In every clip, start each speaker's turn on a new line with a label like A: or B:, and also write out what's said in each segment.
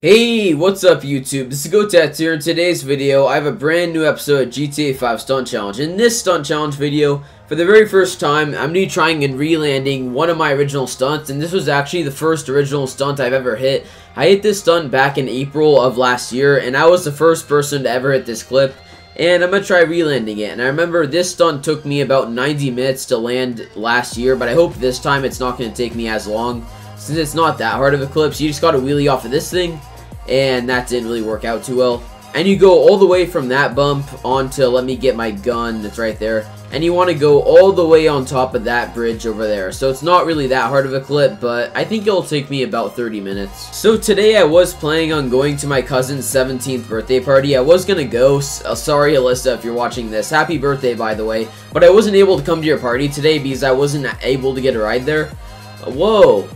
A: Hey, what's up YouTube? This is Kotetsu here. In today's video, I have a brand new episode of GTA 5 Stunt Challenge. In this Stunt Challenge video, for the very first time, I'm going to be trying and re-landing one of my original stunts, and this was actually the first original stunt I've ever hit. I hit this stunt back in April of last year, and I was the first person to ever hit this clip, and I'm going to try re-landing it. And I remember this stunt took me about 90 minutes to land last year, but I hope this time it's not going to take me as long, since it's not that hard of a clip. So you just got to wheelie off of this thing, and that didn't really work out too well. And you go all the way from that bump onto, let me get my gun, that's right there, and you want to go all the way on top of that bridge over there. So it's not really that hard of a clip, but I think it'll take me about 30 minutes. So today I was planning on going to my cousin's 17th birthday party. I was gonna go, sorry Alyssa if you're watching this, happy birthday by the way, but I wasn't able to come to your party today because I wasn't able to get a ride there. Whoa.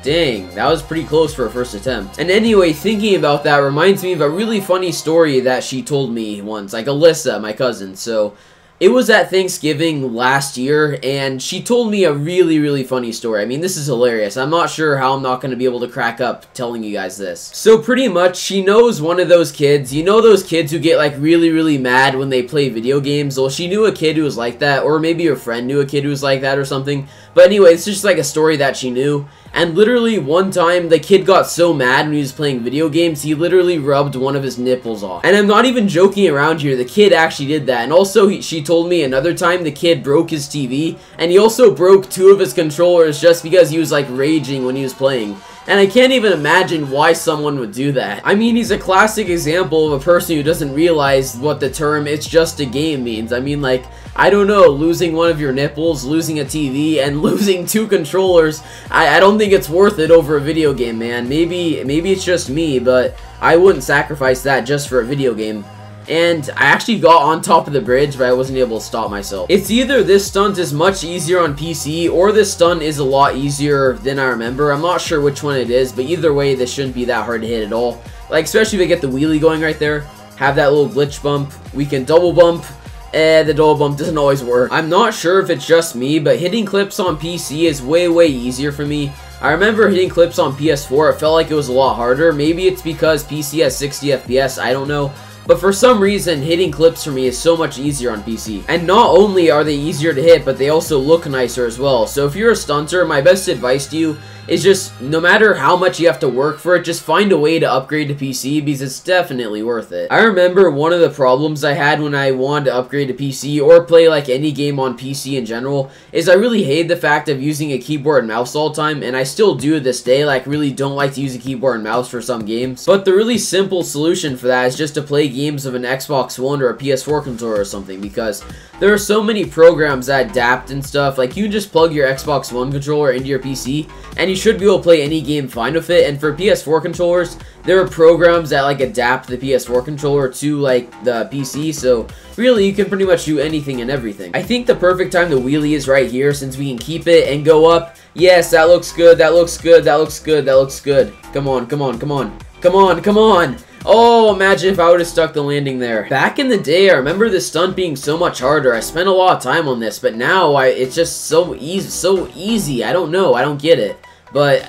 A: Dang, that was pretty close for a first attempt. And anyway, thinking about that reminds me of a really funny story that she told me once, like Alyssa, my cousin. So, it was at Thanksgiving last year, and she told me a really funny story. I mean, this is hilarious. I'm not sure how I'm not going to be able to crack up telling you guys this. So, pretty much, she knows one of those kids. You know those kids who get, like, really mad when they play video games? Well, she knew a kid who was like that, or maybe her friend knew a kid who was like that or something. But anyway, it's just like a story that she knew. And literally one time, the kid got so mad when he was playing video games, he literally rubbed one of his nipples off. And I'm not even joking around here, the kid actually did that. And also, she told me another time the kid broke his TV, and he also broke 2 of his controllers just because he was like raging when he was playing. And I can't even imagine why someone would do that. I mean, he's a classic example of a person who doesn't realize what the term "it's just a game" means. I mean, like, I don't know, losing one of your nipples, losing a TV, and losing 2 controllers, I don't think it's worth it over a video game, man. Maybe it's just me, but I wouldn't sacrifice that just for a video game. And I actually got on top of the bridge, but I wasn't able to stop myself. It's either this stunt is much easier on PC, or this stunt is a lot easier than I remember. I'm not sure which one it is, but either way, this shouldn't be that hard to hit at all. Like, especially if I get the wheelie going right there, have that little glitch bump, we can double bump, the double bump doesn't always work. I'm not sure if it's just me, but hitting clips on PC is way easier for me. I remember hitting clips on PS4, it felt like it was a lot harder. Maybe it's because PC has 60 FPS, I don't know. But for some reason, hitting clips for me is so much easier on PC. And not only are they easier to hit, but they also look nicer as well. So if you're a stunter, my best advice to you is just, no matter how much you have to work for it, just find a way to upgrade to PC, because it's definitely worth it. I remember one of the problems I had when I wanted to upgrade to PC, or play like any game on PC in general, is I really hated the fact of using a keyboard and mouse all the time, and I still do to this day, like really don't like to use a keyboard and mouse for some games. But the really simple solution for that is just to play games of an Xbox One or a PS4 controller or something, because there are so many programs that adapt and stuff. Like, you can just plug your Xbox One controller into your PC, and you should be able to play any game fine with it. And for PS4 controllers, there are programs that like adapt the PS4 controller to like the PC, so really you can pretty much do anything and everything. I think the perfect time to wheelie is right here, since we can keep it and go up. Yes, that looks good, that looks good, that looks good, that looks good. Come on, come on, come on, come on, come on. Oh, imagine if I would have stuck the landing there. Back in the day, I remember this stunt being so much harder. I spent a lot of time on this, but now it's just so easy. I don't know, I don't get it. But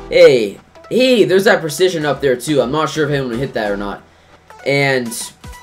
A: hey, there's that precision up there too. I'm not sure if anyone would hit that or not. And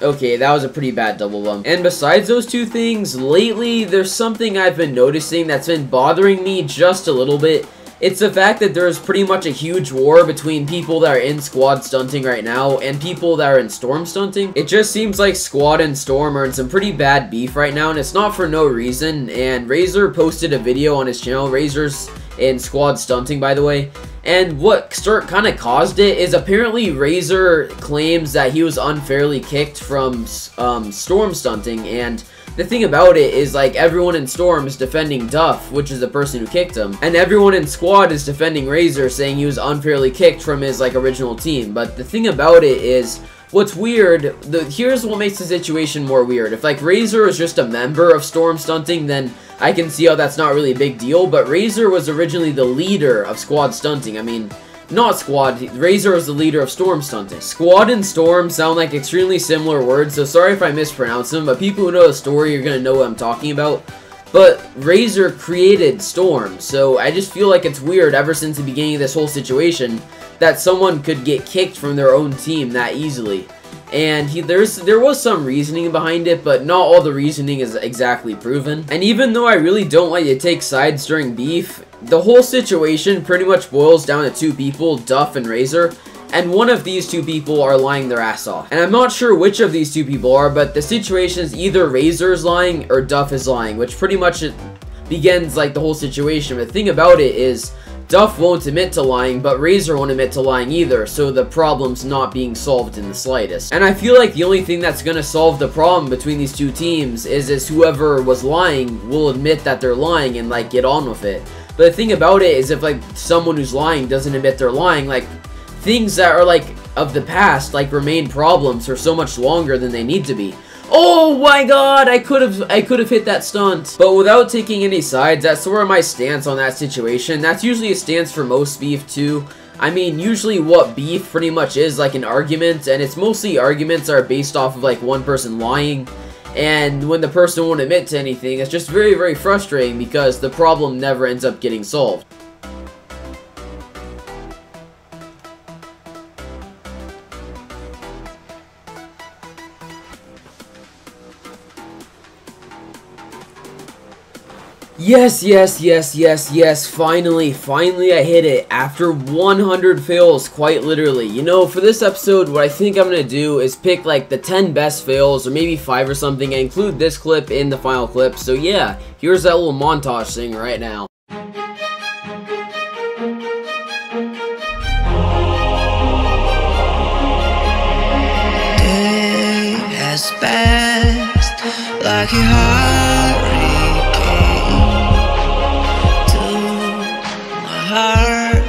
A: okay, that was a pretty bad double bump. And besides those 2 things, lately there's something I've been noticing that's been bothering me just a little bit. It's the fact that there's pretty much a huge war between people that are in squad stunting right now and people that are in storm stunting. It just seems like squad and storm are in some pretty bad beef right now, and it's not for no reason. And Razor posted a video on his channel, Razor's in squad stunting, by the way. And what kind of caused it is apparently Razor claims that he was unfairly kicked from storm stunting, and the thing about it is, like, everyone in Storm is defending Duff, which is the person who kicked him, and everyone in Squad is defending Razor, saying he was unfairly kicked from his, like, original team. But the thing about it is, what's weird, here's what makes the situation more weird. If, like, Razor was just a member of Storm Stunting, then I can see how that's not really a big deal, but Razor was originally the leader of Squad Stunting. I mean, not Squad, Razor was the leader of Storm Stunting. Squad and Storm sound like extremely similar words, so sorry if I mispronounce them, but people who know the story are gonna know what I'm talking about. But Razor created Storm, so I just feel like it's weird ever since the beginning of this whole situation that someone could get kicked from their own team that easily. And there was some reasoning behind it, but not all the reasoning is exactly proven. And even though I really don't like to take sides during beef, the whole situation pretty much boils down to two people, Duff and Razor, and one of these two people are lying their ass off. And I'm not sure which of these two people are, but the situation is either Razor is lying or Duff is lying, which pretty much begins like the whole situation. But the thing about it is, Duff won't admit to lying, but Razor won't admit to lying either, so the problem's not being solved in the slightest. And I feel like the only thing that's gonna solve the problem between these two teams is whoever was lying will admit that they're lying and like get on with it. But the thing about it is, if like someone who's lying doesn't admit they're lying, like things that are like of the past like remain problems for so much longer than they need to be. Oh my god, I could have hit that stunt. But without taking any sides, that's sort of my stance on that situation. That's usually a stance for most beef too. I mean, usually what beef pretty much is like an argument, and it's mostly arguments are based off of like one person lying. And when the person won't admit to anything, it's just very, very frustrating because the problem never ends up getting solved. Yes, finally I hit it after 100 fails, quite literally. You know, for this episode, what I think I'm gonna do is pick like the 10 best fails, or maybe 5 or something, and include this clip in the final clip. So yeah, here's that little montage thing right now.
B: Day has passed like a hurricane heart,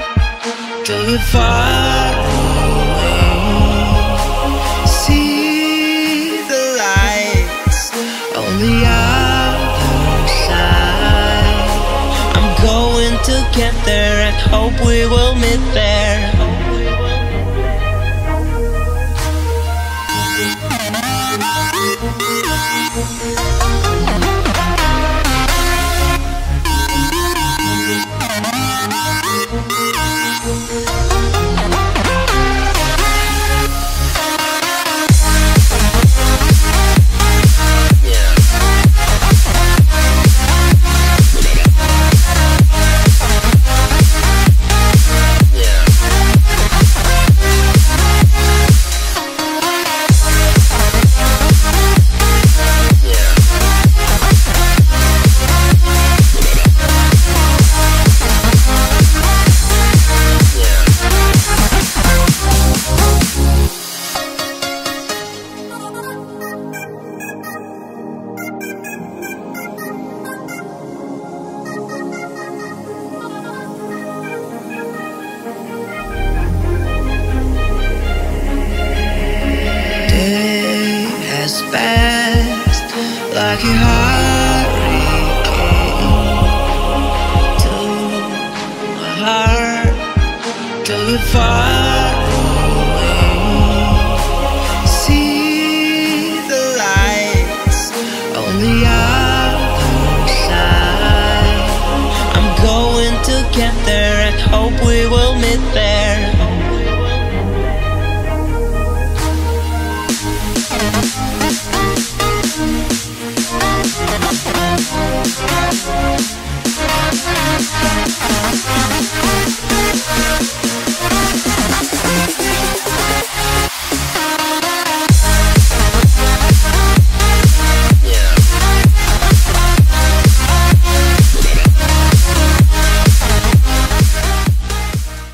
B: drove it far away. See the lights on the other side. I'm going to get there and hope we will meet there. Fast like a hurricane to my heart, drove it far away. See the lights on the other side. I'm going to get there and hope we will meet there.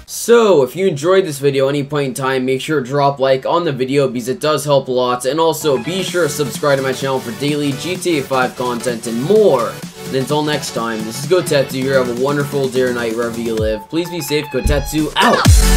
A: So, if you enjoyed this video at any point in time, make sure to drop a like on the video because it does help a lot. And also, be sure to subscribe to my channel for daily GTA 5 content and more. And until next time, this is Kotetsu here. Have a wonderful day or night wherever you live. Please be safe. Kotetsu out!